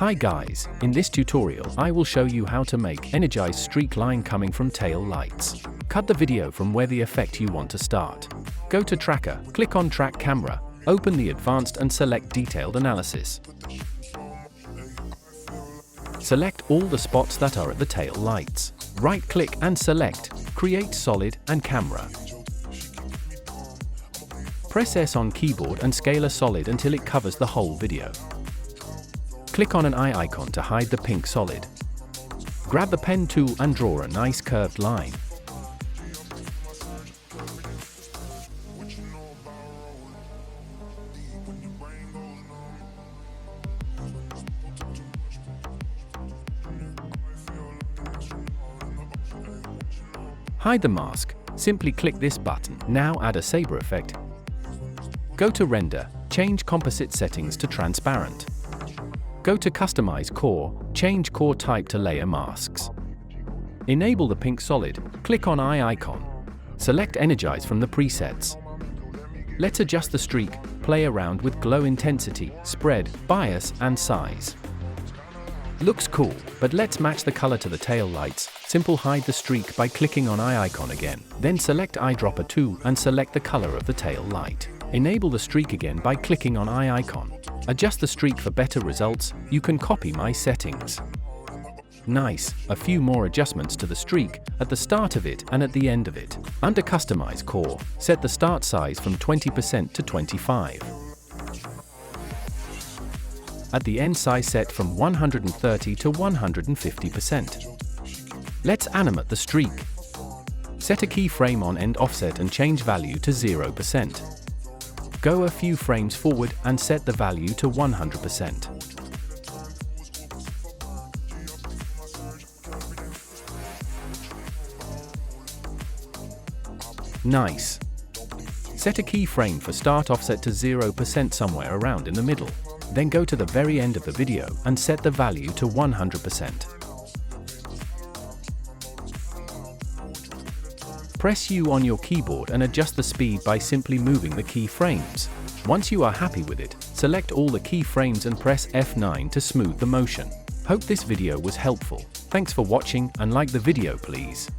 Hi guys, in this tutorial I will show you how to make energized streak line coming from tail lights. Cut the video from where the effect you want to start. Go to Tracker, click on Track Camera, open the Advanced and select Detailed Analysis. Select all the spots that are at the tail lights. Right-click and select Create Solid and Camera. Press S on keyboard and scale a solid until it covers the whole video. Click on an eye icon to hide the pink solid. Grab the pen tool and draw a nice curved line. Hide the mask. Simply click this button. Now add a saber effect. Go to Render, change composite settings to transparent. Go to Customize Core, change core type to layer masks. Enable the pink solid, click on eye icon. Select Energize from the presets. Let's adjust the streak, play around with glow intensity, spread, bias, and size. Looks cool, but let's match the color to the tail lights. Simple hide the streak by clicking on eye icon again. Then select eyedropper tool and select the color of the tail light. Enable the streak again by clicking on eye icon. Adjust the streak for better results. You can copy my settings. Nice, a few more adjustments to the streak, at the start of it and at the end of it. Under Customize Core, set the start size from 20% to 25%. At the end size set from 130 to 150%. Let's animate the streak. Set a keyframe on end offset and change value to 0%. Go a few frames forward and set the value to 100%. Nice. Set a keyframe for start offset to 0% somewhere around in the middle. Then go to the very end of the video and set the value to 100%. Press U on your keyboard and adjust the speed by simply moving the keyframes. Once you are happy with it, select all the keyframes and press F9 to smooth the motion. Hope this video was helpful. Thanks for watching and like the video please.